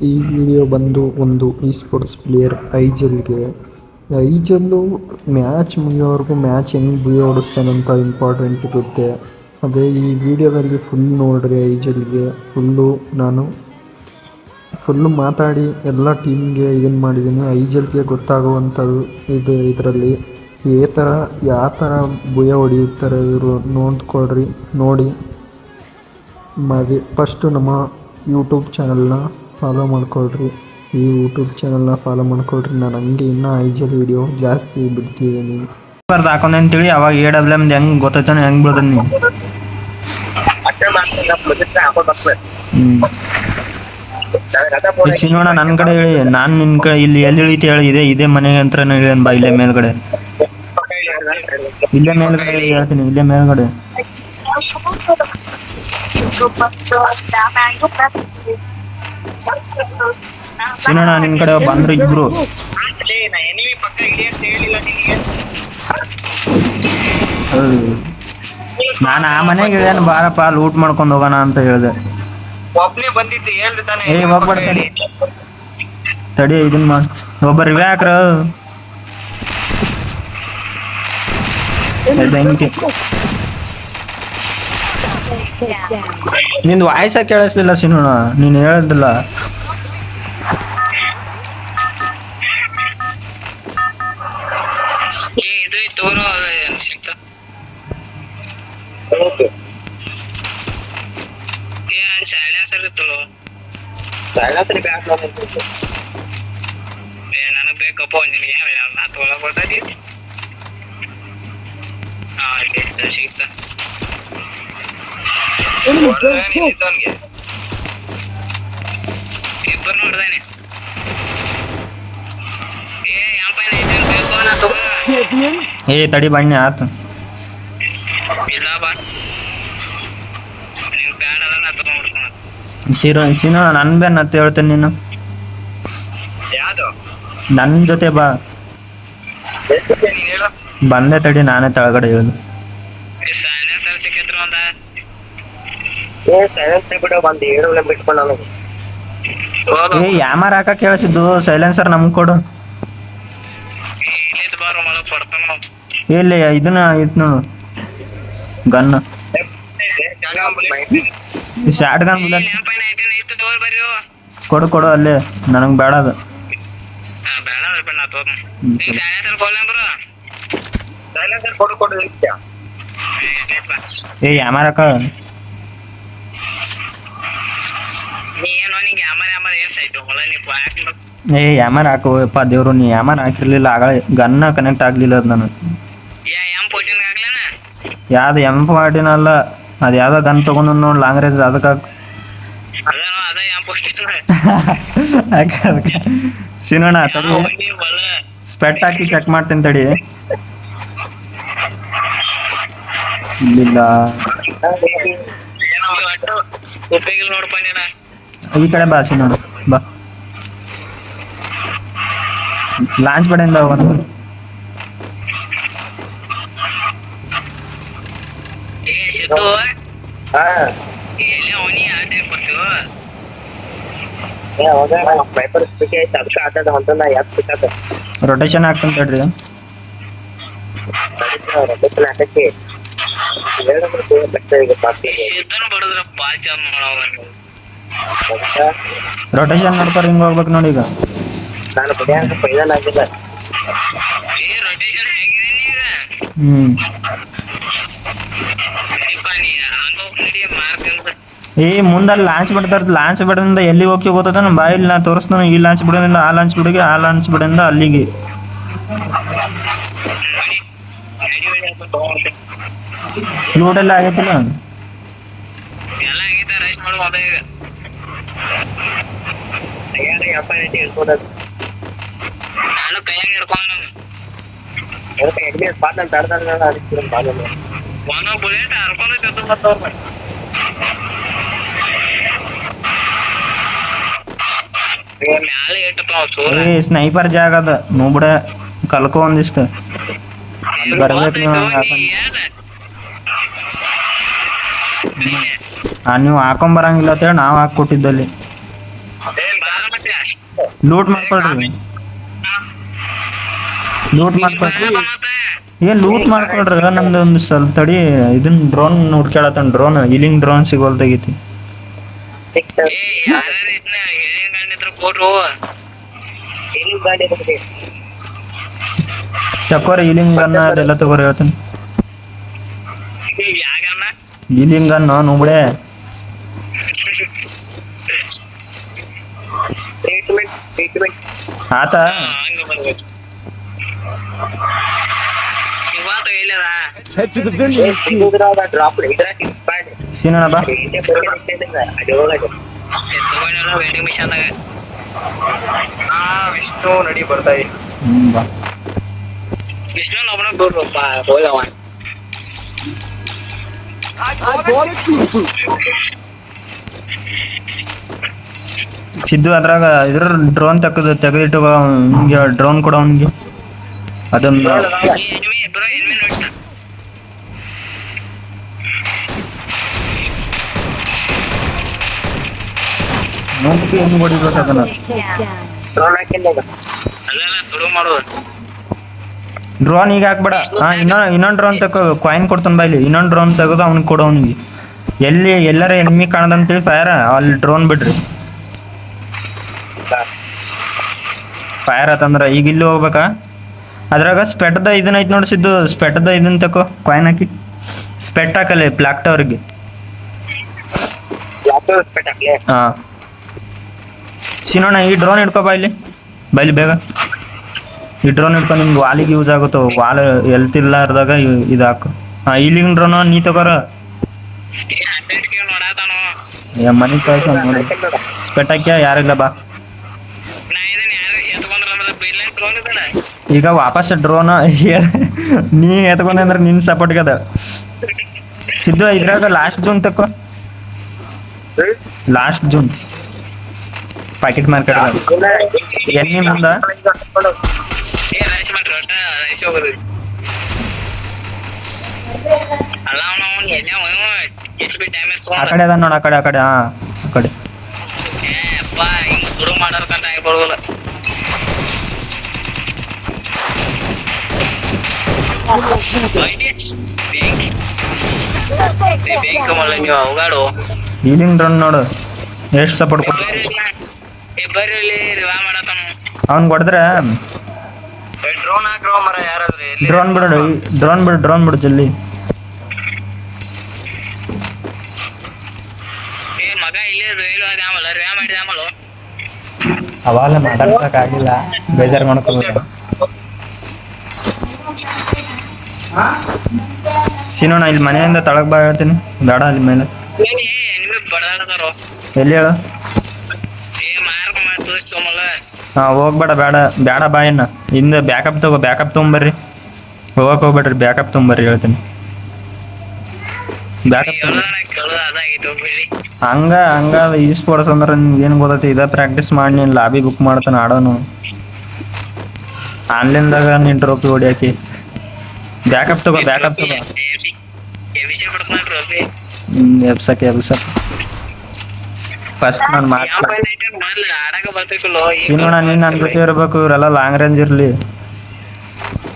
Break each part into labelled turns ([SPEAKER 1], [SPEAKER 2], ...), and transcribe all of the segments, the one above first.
[SPEAKER 1] ಈ ವಿಡಿಯೋ ಬಂದು ಒಂದು ಇ ಸ್ಪೋರ್ಟ್ಸ್ ಪ್ಲೇಯರ್ ಐಜಲ್ಲು ಮ್ಯಾಚ್ ಮುಗಿಯೋವರೆಗೂ ಮ್ಯಾಚ್ ಹೆಂಗೆ ಬುಯ್ಯ ಓಡಿಸ್ತಾನಂತ ಇಂಪಾರ್ಟೆಂಟ್ ಇರುತ್ತೆ. ಅದೇ ಈ ವಿಡಿಯೋದಲ್ಲಿ ಫುಲ್ ನೋಡ್ರಿ. ಐಜಲ್ಗೆ ನಾನು ಫುಲ್ಲು ಮಾತಾಡಿ ಎಲ್ಲ ಟೀಮ್ಗೆ ಇದನ್ನು ಮಾಡಿದ್ದೀನಿ. ಐಜಲ್ಗೆ ಗೊತ್ತಾಗುವಂಥದ್ದು ಇದರಲ್ಲಿ ಯಾವ ಥರ ಬುಯ್ಯ ಹೊಡೆಯುತ್ತಾರೆ ಇವರು ನೋಡಿ ಮಾಡಿ. ಫಸ್ಟು ನಮ್ಮ ಯೂಟ್ಯೂಬ್ ಚಾನಲ್ನ ಫಾಲೋ ಮಾಡ್ಕೊಳ್ರಿ. ಈ ಯೂಟ್ಯೂಬ್ ಚಾನಲ್ನ ಫಾಲೋ ಮಾಡ್ಕೊಳ್ರಿ. ನಾನು ಹಂಗೆ ಇನ್ನೂ ಐಜಲ್ ವಿಡಿಯೋ ಜಾಸ್ತಿ ಬಿಡ್ತಿದ್ದೀನಿ.
[SPEAKER 2] ಹಾಕೊಂಡೆ ಅಂತೇಳಿ ಅವಾಗ AWM ಹೆಂಗೆ ಗೊತ್ತಾಯ್ತಾನೆ ಹೆಂಗೆ ಬಿಡೋದು ನೀವು. ಸಿನೋಣ ನನ್ನ ಕಡೆ ಹೇಳಿ, ನಾನು ನಿನ್ನ ಕಡೆ ಇಲ್ಲಿ ಎಲ್ಲಿ ಇಳಿತಿ ಹೇಳಿ. ಇದೇ ಮನೆಗೆ ಅಂತ ಹೇಳಿ ಬಾ. ಇಲ್ಲೇ ಮೇಲ್ಗಡೆ ಹೇಳ್ತೀನಿ. ಇಲ್ಲೇ ಮೇಲ್ಗಡೆ ಸಿನೋಣ ನಿನ್ ಕಡೆ ಬಂದ್ರು ಇಬ್ರು. ನಾನು ಆ ಮನೆಗೆ ಇಳಿಯಾನ ಬಾರಪ್ಪ ಲೂಟ್ ಮಾಡ್ಕೊಂಡು ಹೋಗೋಣ ಅಂತ ಹೇಳಿದೆ. ಹೋಗ್ಬೇಡ ತಡಿ ಇದನ್ ಮಾಡ. ಒಬ್ಬರು ಇವೆ ಹಾಕ್ರ ಬೆಂಕಿ. ನಿಂದು ವಾಯ್ಸ ಕೇಳಿಸ್ಲಿಲ್ಲ ಸಿನೋಣ, ನೀನು ಹೇಳಿದ್ದಿಲ್ಲ.
[SPEAKER 3] ನನಗ್ ಬೇಕಪ್ಪ ನಿನಗೆ ತೊಗೊಳಕೊಡ್ತೀನಿ. ಸಿಗ್ತ ಇಬ್ಬರು ನೋಡ್ದೇನೆ.
[SPEAKER 2] ತಡಿ ಬಣ್ಣೆ ಆತು.
[SPEAKER 3] ಇಲ್ಲ ಬಾ ನಿನ್ ಬ್ಯಾಡ ನಾ ತಗೊಂಡ್ಬಿಡ್ತಾನ.
[SPEAKER 2] ಶಿನೋ ನನ್ ಬೇನ್ ಅಂತ ಹೇಳ್ತೇನೆ. ನೀನು
[SPEAKER 3] ಯಾವ್ದು
[SPEAKER 2] ನನ್ನ ಜೊತೆ ಬಾ. ಬಂದೆ ತಡಿ, ನಾನೇ ತೆಳಗಡೆ ಹೇಳುದು. ಯಾಮಾರ ಹಾಕ ಕೇಳಿಸಿದ್ದು. ಸೈಲೆನ್ಸರ್ ನಮ್ಗೆ ಕೊಡು. ಇಲ್ಲಿ ಇದನ್ನ ಇತ್ತು ನೋಡು, ಗನ್, ಶಾರ್ಟ್ ಗನ್ ಬುಲೆಟ್ ಕೊಡು ಅಲ್ಲೇ. ನನಗೆ ಬೇಡ ಅದು. ಯಾಮಾರ ಹಾಕ. ಯಾಮಾರ ಹಾಕುವಪ್ಪ ದೇವ್ರು. ನೀ ಯಾಮಾರ ಹಾಕಿರ್ಲಿಲ್ಲ ಆಗಲೇ. ಗನ್ನ ಕನೆಕ್ಟ್ ಆಗ್ಲಿಲ್ಲ ಅದು ನಾನು. ಯಾವ್ದು M14 ಅಲ್ಲ, ಅದು ಯಾವ್ದೋ ಗನ್ ತಗೊಂಡು ನೋಡಿ ಲಾಂಗ್ ರೇಂಜ್. ಅದಕ್ಕೆ ಸಿನೋಣ ತಡಿ, ಸ್ಪೆಟ್ ಹಾಕಿ ಚೆಕ್ ಮಾಡ್ತೀನಿ ತಡಿ. ಇಲ್ಲ ಈ ಕಡೆ ಬಾ ಸಿನೋಣ, ಬಾ. ಲಾಂಚ್ ಬಡೆಯಿಂದ ಹೋಗೋಣ. ರೊಟೇಷನ್ ಆಗ್ತಂತ ಹೇಳ್ರಿ. ರೊಟೇಷನ್ ಮಾಡ್ತಾರೆ, ಹಿಂಗ್ ಹೋಗ್ಬೇಕು ನೋಡಿ. ಈಗ ಮುಂದಲ್ಲಿ ಲಾಂಚ್ ಬಿಡ್ತಾರ. ಲಾಂಚ್ ಬಿಡದಿಂದ ಎಲ್ಲಿ ಹೋಗಿ ಗೊತ್ತದ ನಮ್ಮ ಬಾಯಲ್ಲಿ ನಾ ತೋರಿಸ್ತಾನೆ. ಈ ಲಾಂಚ್ ಬಿಡೋದ್ರಿಂದ ಆ ಲಾಂಚ್ ಬಿಡಿಗೆ, ಆ ಲಾಂಚ್ ಬಿಡೋದ್ರಿಂದ ಅಲ್ಲಿಗೆ. ಲೋಡ್ ಎಲ್ಲ ಆಗೈತಿಲ್ಲ. ಸ್ನೈಪರ್ ಜಾಗ ಅದ ನೋಡ್ಬಿಡ, ಕಲ್ಕೊ ಒಂದಿಷ್ಟು ಬರ್ಬೇಕು. ನೀವು ಹಾಕೊಂಬರಂಗಿಲ್ಲ ಅಂತೇಳಿ ನಾವು ಹಾಕೊಟ್ಟಿದ್ದಲ್ಲಿ. ಲೂಟ್ ಮಾಡ್ಕೊಳ್ರಿ ಲೂಟ್ ಮಾಡ್ಕೊಳ್ರಿ ಏನ್ ಲೂಟ್ ಮಾಡ್ಕೊಳ್ರಿ ನಂದು ಒಂದು ಸ್ವಲ್ಪ ತಡಿ ಇದನ್ನ ಡ್ರೋನ್ ಹುಡ್ಕ್ಯಾಳತ್ತನ ಡ್ರೋನ್ ಇಲಿಂಗ್ ಡ್ರೋನ್ ಸಿಗೋಲ್ದಾಗೈತಿ ತಕೋರಿ ಇಲಿಂಗ್ ಗನ್ನ ಅದೆಲ್ಲ ತಗೋರಿ ಹೇಳ್ತೀನಿ ಇಲಿಂಗ್ ಗನ್ನ ನೋಡ್ಬಿಡೆ ಆತ ಸೀನಣ್ಣ ಬಾ
[SPEAKER 1] ವಿಷ್ಣು ನಡಿ ಬರ್ತಾ
[SPEAKER 2] ಬಾ
[SPEAKER 3] ವಿಷ್ಣು ಒಬ್ಬನ ಬರ್ಬೇಕಪ್ಪ ಹೋಗವ
[SPEAKER 2] ಸಿದ್ದು ಅದ್ರಾಗ ಇದ್ರ ಡ್ರೋನ್ ತೆಗೆದಿಟ್ಟು ಅವ್ನಿಗೆ ಡ್ರೋನ್ ಕೊಡ ಅವನಿಗೆ ಅದೊಂದು ನೋಡ್ಬಿಟ್ಟು ಹೆಂಗ್ ಹೊಡಿಬೇಕು ಅದನ್ನ
[SPEAKER 3] ಅದೆಲ್ಲ ತುಡು ಮಾಡೋದು
[SPEAKER 2] ಡ್ರೋನ್ ಈಗ ಹಾಕ್ಬೇಡ ಹಾ ಇನ್ನೊಂದು ಡ್ರೋನ್ ತಗೋ ಕಾಯಿನ್ ಕೊಡ್ತಾನ ಬಾ ಇಲ್ಲಿ ಇನ್ನೊಂದು ಡ್ರೋನ್ ತೆಗೆದು ಅವ್ನಿಗೆ ಕೊಡು ಅವನಿಗೆ ಎಲ್ಲರ ಎನಿಮಿ ಕಾಣದಂತೇಳಿ ಫೈರ್ ಅಲ್ಲಿ ಡ್ರೋನ್ ಬಿಡ್ರಿ ಫೈರ್ ಆತಂದ್ರ ಈಗ ಇಲ್ಲಿ ಹೋಗ್ಬೇಕಾ ಅದ್ರಾಗ ಸ್ಪೆಟ್ದ ಇದನ್ನ ಐತಿ ನೋಡಿ ಸಿದ್ದು ಸ್ಪೆಟ್ದ ಇದನ್ನ ತಕೋ ಕಾಯಿನ್ ಹಾಕಿ ಸ್ಪೆಟ್ ಹಾಕಲ್ಲಿ ಬ್ಲಾಕ್ ಟವರ್ಗೆ ಹಾ ಸಿನೋಣ ಈ ಡ್ರೋನ್ ಹಿಡ್ಕೊ ಬಾ ಇಲ್ಲಿ ಬೇಗ ಈ ಡ್ರೋನ್ ಹಿಡ್ಕೊ ನಿಮ್ಗೆ ವಾಲಿಗೆ ಯೂಸ್ ಆಗುತ್ತೋ ವಾಲ್ ಎಲ್ತಿಲ್ಲಾರ್ದಾಗ ಇದು ಹಾಕು ಹಾ ಇಲ್ಲಿಂಗ್ ಡ್ರೋನ್ ನೀ ತಗೋರ ಮನೆ ಕಳ್ಸ ನೋಡಿ ಸ್ಪೆಟ್ ಹಾಕ್ಯ ಯಾರಿಲ್ಲ ಬಾ ಈಗ ವಾಪಸ್ ಡ್ರೋನ್ ನೀ ಎತ್ಕೊಂಡೆ ಅಂದ್ರೆ ನಿನ್ ಸಪೋರ್ಟ್ಗೆ ಅದ ಸಿದ್ದು ಇದ್ರಾಗ ಲಾಸ್ಟ್ ಜೂನ್ ತಕೋ ಲಾಸ್ಟ್ ಜೂನ್ ಪ್ಯಾಕೆಟ್ ಮಾರ್ಕೆಟ್ ಎಣ್ಣೆ ಮುಂದ ಆ ಕಡೆ ಅದ ನೋಡ ಆ ಕಡೆ ಹಾ ಆ ಕಡೆ
[SPEAKER 3] ಮಾಡೋರ್ಕಂತ ಆಗ್ಬಾರ್ದಲ್ಲ ನೀವು ಅವಗಾಡು
[SPEAKER 2] ಹೀಲಿಂಗ್ ಡ್ರೋನ್ ನೋಡು ಎಷ್ಟು ಸಪೋರ್ಟ್ ಕೊಡ್ತೀವಿ
[SPEAKER 3] ಬರ್ರಿ ರಿವಾ ಮಾಡತಾನ
[SPEAKER 2] ಅವ್ನ್ ಹೊಡೆದ್ರೆ
[SPEAKER 1] ಡ್ರೋನ್ ಹಾಕ್ರೋ ಮರ ಯಾರಾದ್ರೆ
[SPEAKER 2] ಡ್ರೋನ್ ಬಿಡು ಜಲ್ದಿ
[SPEAKER 3] ಮಗ ಇಲ್ಲೇ ಇಲ್ಲೋ ಅದ ಆಮಲ್ಲ ರಿವಾ ಮಾಡಿದ ಆಮಲ್ಲ
[SPEAKER 2] ಅವಾಗಲೇ ಮಾತಾಡ್ಸಕ್ಕಾಗಿಲ್ಲ ಬೇಜಾರು ಮಾಡ್ಕೋಬೇಡ ಸಿನೋಣ ಇಲ್ಲಿ ಮನೆಯಿಂದ ತಳಗ್ ಬಾ ಹೇಳ್ತೀನಿ ಬೇಡ ಅಲ್ಲಿ ಮೇಲೆ
[SPEAKER 3] ನಿಮಗೆ ಬಡದಾಡತಾರೋ
[SPEAKER 2] ಎಲ್ಲಿ ಹೇಳು
[SPEAKER 3] ಮಾರ್ಕ ಮಾಡಿ ತೋರಿಸ್ತೋಮಲ್ಲ
[SPEAKER 2] ಹಾ ಹೋಗ್ಬೇಡ ಬೇಡ ಬಾ ಇನ್ನ ಹಿಂದೆ ಬ್ಯಾಕಪ್ ತೊಗೊಂಬರ್ರಿ ಹೋಗಕ್ ಹೋಗ್ಬೇಡ್ರಿ ಬ್ಯಾಕಪ್ ತೊಗೊಂಬರ್ರಿ ಹೇಳ್ತೀನಿ ಬ್ಯಾಕಪ್
[SPEAKER 3] ಅದಾಗಿತ್ತು ಬಿಡಿ
[SPEAKER 2] ಹಂಗ ಈ ಸ್ಪೋರ್ಟ್ಸ್ ಅಂದ್ರೆ ನಿಮ್ಗೆ ಏನು ಗೊತ್ತೈತಿ ಇದ ಪ್ರಾಕ್ಟೀಸ್ ಮಾಡಿ ನೀನು ಲಾಬಿ ಬುಕ್ ಮಾಡ್ತಾನೆ ಆಡೋನು ಆನ್ಲೈನ್ದಾಗ ನೀನು ಟ್ರೋಫಿ ಹೊಡಿಯಾಕಿ ಬ್ಯಾಕಪ್ ತಗೋ ಎಬ್ಸಕ್ಕೆ ಫಸ್ಟ್ ನಾನು
[SPEAKER 3] ಆಡಾಕ ಬರ್ಬೇಕಲ್ಲೋ
[SPEAKER 2] ಇನ್ನೋಣ ನೀನು ನನ್ನ ಜೊತೆ ಇರ್ಬೇಕು ಇವರೆಲ್ಲ ಲಾಂಗ್ ರೇಂಜ್ ಇರ್ಲಿ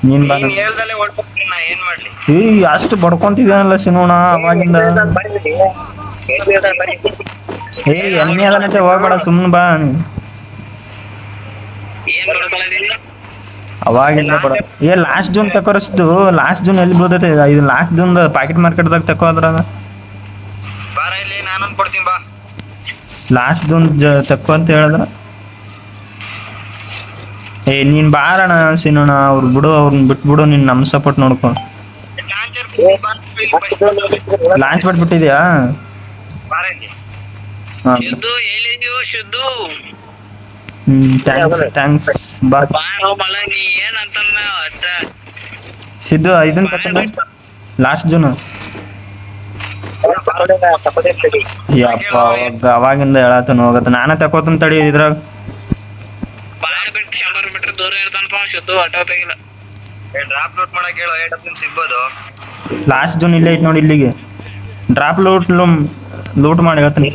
[SPEAKER 2] ನೀನ್ ಬಾ
[SPEAKER 1] ಹೇಳ್ದಲ್ಲೇ ಓಡ್ಬಿಟ್ರೆ ನಾ ಏನ್ ಮಾಡ್ಲಿ
[SPEAKER 2] ಅಷ್ಟು ಬಡ್ಕೊಂತಿದ್ದಾನಲ್ಲ ಸಿನೋಣ ಅವಾಗಿಂದ ಎಮ್ಮೆ ಅದನ್ನಂತೆ ಹೋಗ್ಬೇಡ ಸುಮ್ಮನೆ ಬಾ
[SPEAKER 3] ಏನ್ ಬಡ್ಕೊಳ್ಳೋದಿಲ್ಲ
[SPEAKER 2] ಅವಾಗಿಂದ ಬಡ ಲಾಸ್ಟ್ ಜೂನ್ ತಕೋರಿಸಿದ್ದು ಲಾಸ್ಟ್ ಜೂನ್ ಎಲ್ಲಿ ಬೀಳ್ತೈತೆ ಇದು ಲಾಸ್ಟ್ ಜೂನ್ ಪ್ಯಾಕೆಟ್ ಮಾರ್ಕೆಟ್ದಾಗ ತಕೋ ಅದ್ರಾಗ
[SPEAKER 1] ಬಾರ ಇಲ್ಲಿ ನಾನೊಂದು ಕೊಡ್ತೀನಿ ಬಾ
[SPEAKER 2] ಲಾಸ್ಟ್ ಜೂನ್ ತಕೋ ಅಂತ ಹೇಳಿದ್ರ ನೀನ್ ಬಾರಣ ಸಿನೋಣ ಅವ್ರನ್ನ ಬಿಟ್ಬಿಡು ನೀನ್ ನಮ್ ಸಪೋರ್ಟ್ ನೋಡ್ಕೊ ಲಾಂಚ್ ಬಿಟ್ಬಿಟ್ಟಿದ್ಯಾ
[SPEAKER 3] ಶುದ್ಧು ಎಲ್ಲಿದ್ಯೋ ಶುದ್ಧು
[SPEAKER 2] ಥ್ಯಾಂಕ್ಸ್ ಬಾ
[SPEAKER 3] ಮಳ ನೀ ಏನಂತಂದ ಅಷ್ಟ
[SPEAKER 2] ಸಿದ್ದು ಇದನ್ನ ತಕೊಂಡ ಲಾಸ್ಟ್ ಜೂನ್ ಯಪ್ಪ ಅವಾಗಿಂದ ಹೇಳತ್ತನ ಹೋಗತ್ತ ನಾನೇ ತಕೋತನ್ ತಡಿ ಇದ್ರಾಗ
[SPEAKER 3] ಬಾಳ ಬಿಟ್ಟು 100 ಮೀಟರ್ ದೂರ ಇರ್ತಾನಪ್ಪ ಶುದ್ಧು ಆಟೋ ಬೇಕಿಲ್ಲ
[SPEAKER 1] ಡ್ರಾಪ್ ಲೋಡ್ ಮಾಡಕ್ ಹೇಳೋ ನಿಮ್ ಸಿಗ್ಬೋದು
[SPEAKER 2] ಲಾಸ್ಟ್ ಜೂನ್ ಇಲ್ಲೇ ಐತಿ ನೋಡಿ ಇಲ್ಲಿಗೆ ಡ್ರಾಪ್ ಲೂಟ್ ಮಾಡಿ ಹೇಳ್ತೀನಿ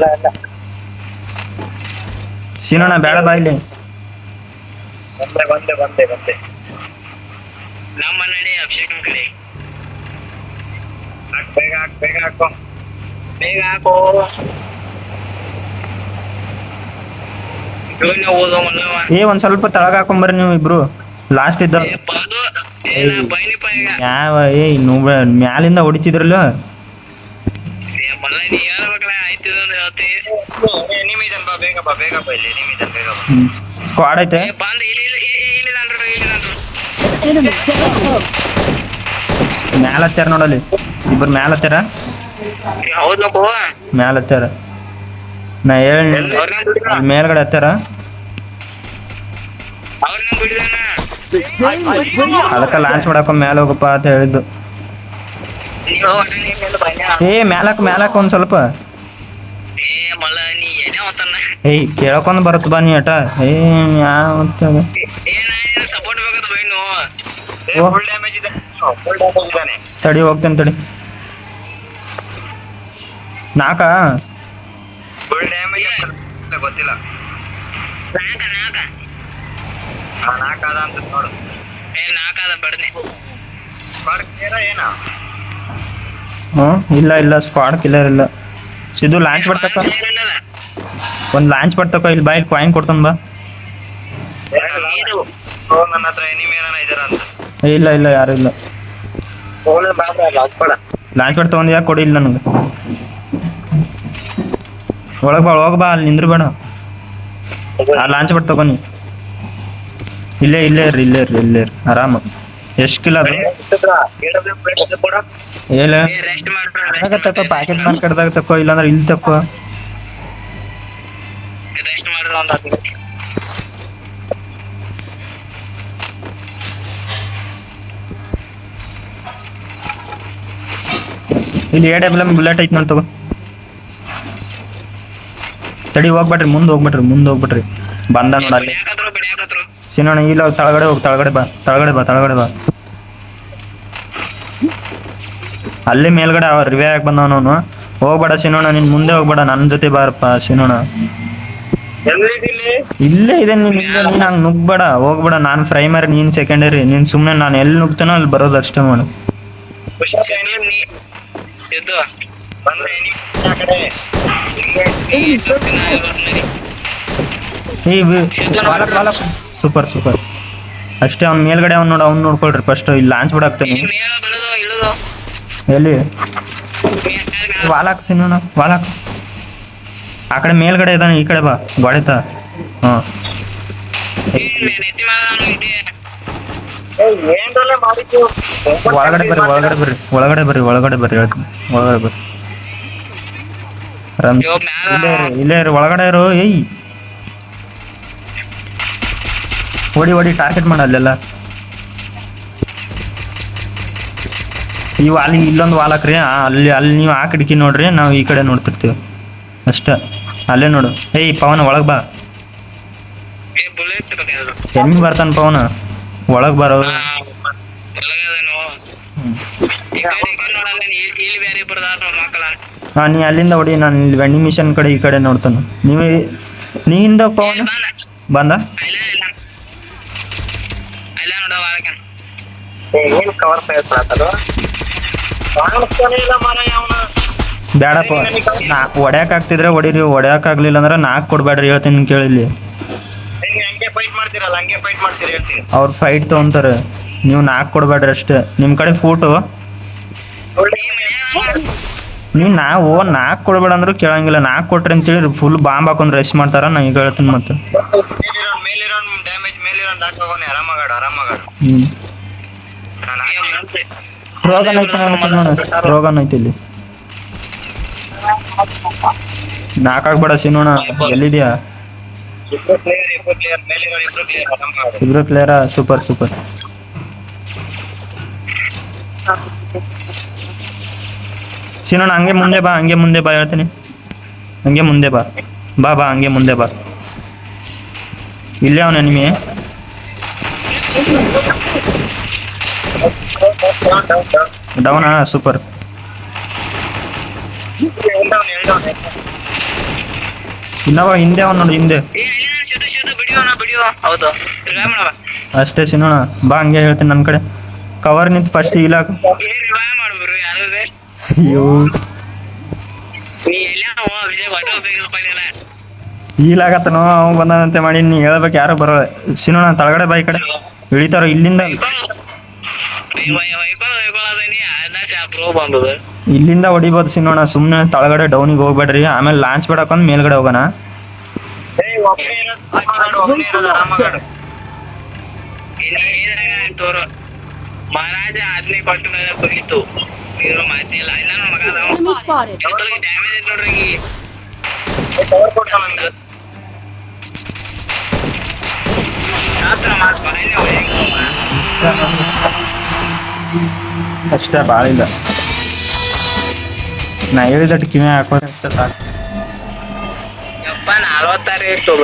[SPEAKER 2] ಸೀನಣ್ಣ ಬೇಡ ಬಾ ಇಲ್ಲಿ.
[SPEAKER 4] ಬಂದೆ
[SPEAKER 3] ನಮ್ಮ ನಡಿ ಅಭಿಷೇಕನ್ ಕಡೆ
[SPEAKER 4] ಬೇಗ ಹಾಕೋ
[SPEAKER 3] ಬೇಗ ಹಾಕೋ. ಇವನ್ನ ಓದೋ ಮಲ್ಲವ.
[SPEAKER 2] ಒಂದ್ ಸ್ವಲ್ಪ ತಳಗ ಹಾಕೊಂಬರ್ರಿ ನೀವು ಇಬ್ರು ಲಾಸ್ಟ್ ಇದ್ದ.
[SPEAKER 3] ಬಾದು ಬೈನಿಪ್ಪ ಈಗ.
[SPEAKER 2] ಯಾವ ಮ್ಯಾಲಿಂದ ಹೊಡಿತಿದ್ರಲ್ಲ.
[SPEAKER 3] ಮಲ್ಲ ನೀ ಹೇಳ್ಬೇಕಲ್ಲ ಆಯ್ತಿದ ಅಂತ ಹೇಳ್ತಿ.
[SPEAKER 4] ಎನಿಮಿ ಇದನ್ ಬಾ ಬೇಗ ಬಾ ಇಲ್ಲಿ ಎನಿಮಿ ಇದನ್ ಬೇಗ ಬಾ.
[SPEAKER 2] ಸ್ಕ್ವಾಡ್ ಐತೆ.
[SPEAKER 3] ಬಂದು ಇಲ್ಲಿದಂಡ್ರು
[SPEAKER 2] ಮ್ಯಾಲ ಹತ್ಯಾರ ನೋಡಲ್ಲಿ ಇಬ್ರು ಮ್ಯಾಲ ಹತ್ಯಾರ.
[SPEAKER 3] ಹೌದ್ ನೋಕು
[SPEAKER 2] ಮ್ಯಾಲ ಹತ್ಯಾರ. ನಾ ಹೇಳಿ ಅಲ್ಲಿ ಮೇಲ್ಗಡೆ ಹತ್ಯಾರ.
[SPEAKER 3] ಅವ್ರನ್ನ ಬಿಡಿದಾನ.
[SPEAKER 2] ಅದಕ್ಕ ಲಾಂಚ್ ಮಾಡಕ ಮ್ಯಾಲ ಹೋಗಪ್ಪ ಅಂತ ಹೇಳಿದ್ದು. ಮ್ಯಾಲಕ್ ಒಂದ್ ಸ್ವಲ್ಪ.
[SPEAKER 3] ಮಲ್ಲ ನೀ ಏನೇ ಹೊತ್ತನ್ನ
[SPEAKER 2] ಕೇಳಕೊಂಡ್ ಬರತ್ ಬಾ ನೀ ಅಟ. ಯಾವ
[SPEAKER 3] ಸಪೋರ್ಟ್ ಬೇಕಂತ ಬೈನು.
[SPEAKER 4] ಫುಲ್ ಡ್ಯಾಮೇಜ್ ಇದ್ದಾನೆ.
[SPEAKER 2] ತಡಿ ಹೋಗ್ತೇನೆ ತಡಿ. ನಾಕ
[SPEAKER 4] ಫುಲ್ ಡ್ಯಾಮೇಜ್ ಗೊತ್ತಿಲ್ಲ. ನಾಲ್ಕಾದ ಅಂತ ನೋಡು.
[SPEAKER 3] ನಾಲ್ಕಾದ ಬಡ್ನೆ
[SPEAKER 4] ಏನ
[SPEAKER 2] ಇಲ್ಲ ಸ್ಕ್ವಾಡ್ ಕಿಲ್ಲರ್ ಇಲ್ಲ. ಸಿದ್ದು ಲಾಂಚ್ ಬರ್ತಕ್ಕ. ಒಂದ್ ಲಾಂಚ್ ಬರ್ತಕ್ಕ. ಇಲ್ಲಿ ಬಾ ಇಲ್ಲಿ ಕಾಯಿನ್ ಕೊಡ್ತಾನ ಬಾ.
[SPEAKER 4] ನನ್ನ ಹತ್ರ ಎನಿಮಿ ಏನಾನ ಇದಾರ ಅಂತ.
[SPEAKER 2] ಇಲ್ಲ ಯಾರು ಇಲ್ಲ. ಲಾಂಚ್ ಬಡ್ ತಗೊಂಡ್ ಯಾಕೆ ಕೊಡಿ ಇಲ್ಲ ನನಗೆ. ಒಳಗ್ ಬಾ ಅಲ್ಲಿ ನಿಂದ್ರು ಬೇಡ. ಆ ಲಾಂಚ್ ಬಡ್ ತಗೊಂಡಿ. ಇಲ್ಲೇ ಇರ್ರಿ ಆರಾಮ. ಎಷ್ಟ್ ಕಿಲ್ಲ ಅದು ಏನ
[SPEAKER 3] ರೆಸ್ಟ್
[SPEAKER 2] ತಕೋ. ಪ್ಯಾಕೆಟ್ ಮಾರ್ಕೆಟ್ದಾಗ ತಕೋ, ಇಲ್ಲಾಂದ್ರೆ ಇಲ್ಲಿ ತಕೋ.
[SPEAKER 3] ರೆಸ್ಟ್ ಮಾಡ್ರ ಒಂದ್
[SPEAKER 2] ಇಲ್ಲಿ AWM ಬುಲೆಟ್ ಐತಿ ನೋಡಿ ತಗೋ. ತಡಿ ಹೋಗ್ಬೇಡ್ರಿ, ಮುಂದೆ ಹೋಗ್ಬಿಟ್ರಿ. ಬಂದ ನೋಡಲ್ಲಿ
[SPEAKER 3] ಬಿಡ್ಯಾಕತ್ರು
[SPEAKER 2] ಸಿನೋಣ. ಇಲ್ಲ ತಳಗಡೆ ಹೋಗಿ ತಳಗಡೆ ಬಾ. ಅಲ್ಲಿ ಮೇಲ್ಗಡೆ ಅವ ರಿವೇ ಆಗಿ ಬಂದವನು. ಹೋಗ್ಬೇಡ ಸಿನೋಣ, ನೀನ್ ಮುಂದೆ ಹೋಗ್ಬೇಡ, ನನ್ನ ಜೊತೆ ಬಾರಪ್ಪ ಸಿನೋಣ. ಇಲ್ಲೇ ಇದೆ ನೀನ್ ಹಂಗ್ ನುಗ್ಬೇಡ, ಹೋಗ್ಬೇಡ. ನಾನು ಪ್ರೈಮರಿ, ನೀನ್ ಸೆಕೆಂಡರಿ. ನೀನ್ ಸುಮ್ನೆ ನಾನು ಎಲ್ಲಿ ನುಗ್ತಾನೋ ಅಲ್ಲಿ ಬರೋದು ಅಷ್ಟೇ ಮಾಡು. ಸೂಪರ್ ಅಷ್ಟೇ. ಅವ್ನ ಮೇಲ್ಗಡೆ ಅವ್ನು ನೋಡ್ಕೊಳ್ರಿ ಫಸ್ಟ್. ಇಲ್ಲಿ ಲಾಂಚ್ ಬಿಡಾಕ್ತೇನೆ. ಎಲ್ಲಿ ವಾಲಾಕ್ ಸಿನೋಣ, ವಾಲಾಕ್ ಆ ಕಡೆ ಮೇಲ್ಗಡೆ ಇದಾನೆ. ಈ ಕಡೆ ಬಾ ಗೋಡೆತ. ಒಳಗಡೆ ಬರ್ರಿ ಹೇಳ್ತೀನಿ. ಇಲ್ಲೇ ಇರು, ಒಳಗಡೆ ಇರು. ಹೊಡಿ ಟಾರ್ಗೆಟ್ ಮಾಡ ಅಲ್ಲೆಲ್ಲ. ಅಲ್ಲಿ ಇಲ್ಲೊಂದು ವಾಲಕ್ರಿ. ಅಲ್ಲಿ ನೀವು ಆ ಕಿಟಕಿ ನೋಡ್ರಿ, ನಾವು ಈ ಕಡೆ ನೋಡ್ತಿರ್ತೀವಿ ಅಷ್ಟ. ಅಲ್ಲೇ ನೋಡು. ಪವನ ಒಳಗ್ ಬಾ. ಹೆಂಗ್ ಬರ್ತಾನ ಪವನ ಒಳಗ್ ಬರೋ. ನೀ ಅಲ್ಲಿಂದ ಹೊಡಿ, ನಾನು ಇಲ್ಲಿ ವೆಂಡಿಂಗ್ ಮಿಷನ್ ಕಡೆ ಈ ಕಡೆ ನೋಡ್ತಾನ. ನೀ ಹಿಂದ ಪವನ ಬಂದ. ಬೇಡಪ್ಪ, ಹೊಡ್ಯಾಕ್ ಆಗ್ತಿದ್ರೆ ಹೊಡೀರಿ. ಹೊಡ್ಯಾಕ್ ಆಗ್ಲಿಲ್ಲ ಅಂದ್ರೆ ನಾಕ್ ಕೊಡ್ಬೇಡ್ರಿ ಹೇಳ್ತೀನಿ ಕೇಳಿಲ್ಲಿ. ಅವ್ರ ಫೈಟ್ ತಗೊಂತಾರೆ, ನೀವು ನಾಕ್ ಕೊಡ್ಬೇಡ್ರಿ ಅಷ್ಟೇ. ನಿಮ್ ಕಡೆ ಫೋಟೋ ನೀವು ನಾಕ್ ಕೊಡ್ಬೇಡ ಅಂದ್ರು ಕೇಳಂಗಿಲ್ಲ. ನಾಕ್ ಕೊಟ್ರಿ ಅಂತೇಳಿ ಫುಲ್ ಬಾಂಬ್ ಹಾಕೊಂಡ್ ರೆಸ್ಟ್ ಮಾಡ್ತಾರ. ನಾ ಈಗ ಹೇಳ್ತೀನಿ ಮತ್ತೆ. ರೋಗನ್ ಐತಿ ಇಲ್ಲಿ. ನಾಕಾಗ್ಬೇಡ ಸಿನೋಣ. ಎಲ್ಲಿದ್ಯಾ? ಇಬ್ರು ಕ್ಲಿಯರಾ? ಸೂಪರ್ ಸಿನೋಣ. ಹಂಗೆ ಮುಂದೆ ಬಾ ಹೇಳ್ತೀನಿ. ಹಂಗೆ ಮುಂದೆ ಬಾ. ಹಂಗೆ ಮುಂದೆ ಬಾ. ಇಲ್ಲೇ ಅವನ ನಿಮೆ. ಡೌನಾ? ಸೂಪರ್. ಇನ್ನವ ಹಿಂದೆ ಅವ್ನು ನೋಡಿ ಹಿಂದೆ
[SPEAKER 3] ಏ ಅಲ್ಲಿ ನಾನು ಶುದ್ಧ ಬಿಡಿಯೋ ಹೌದು ರಿವೈವ್ ಮಾಡವ
[SPEAKER 2] ಅಷ್ಟೇ ಸಿನೋಣ ಬಾ ಹಂಗೆ ಹೇಳ್ತೀನಿ ನನ್ನ ಕಡೆ ಕವರ್ ನಿಂತು ಫಸ್ಟ್ ಇಲಾಕ
[SPEAKER 3] ಏ ರಿವೈವ್ ಮಾಡ್ಬಿಡ್ರು ಯಾರು
[SPEAKER 2] ಅಯ್ಯೋ
[SPEAKER 3] ನೀ ಎಲ್ಲ ಅಭಿಷೇಕ್ ಆಟೋ ಬೇಕಲ್ಲ
[SPEAKER 2] ಈಲಾಗತ್ತನೋ ಅವ್ ಬಂದಂತೆ ಮಾಡಿ ನೀ ಹೇಳ್ಬೇಕು ಯಾರು ಬರೋ ಸಿನೋಣ ತಳಗಡೆ ಬಾ ಈ ಕಡೆ ಇಳಿತಾರ ಇಲ್ಲಿಂದ ಇಲ್ಲಿಂದ ಹೊಡಿಬೋದು ಸಿನೋಣ ಸುಮ್ಮನೆ ತಳಗಡೆ ಡೌನಿಗೆ ಹೋಗ್ಬೇಡ್ರಿ ಆಮೇಲೆ ಲಾಂಚ್ ಬಿಡಕೊಂಡ್ ಮೇಲ್ಗಡೆ ಹೋಗೋಣ
[SPEAKER 3] ತೋರು ಮಹಾರಾಜ ಆಜ್ಞೆ ಕೊಟ್ಟ ಮೇಲೆ ಬರೀತು ನೀರು ಮಾತಿ ಇಲ್ಲ ನನ್ನ ಮಗ
[SPEAKER 5] Enemy spotted.
[SPEAKER 3] ಡ್ಯಾಮೇಜ್ ಐತ್ ನೋಡ್ರಿ ಈಗ. ಮಾತ್ರ ಮಾಸ್ಕ್ ಮನೆಯಲ್ಲೇ ಹೊಡೆಯಂಗಿಲ್ಲ.
[SPEAKER 2] ಅಷ್ಟೇ ಭಾಳ ಇಲ್ಲ ನಾ ಹೇಳಿದಟ್ಟು ಕಿವಿ ಹಾಕೋದು ಅಷ್ಟೇ ಸಾಕು
[SPEAKER 3] ಯಪ್ಪ 46 ಇಟ್ಟು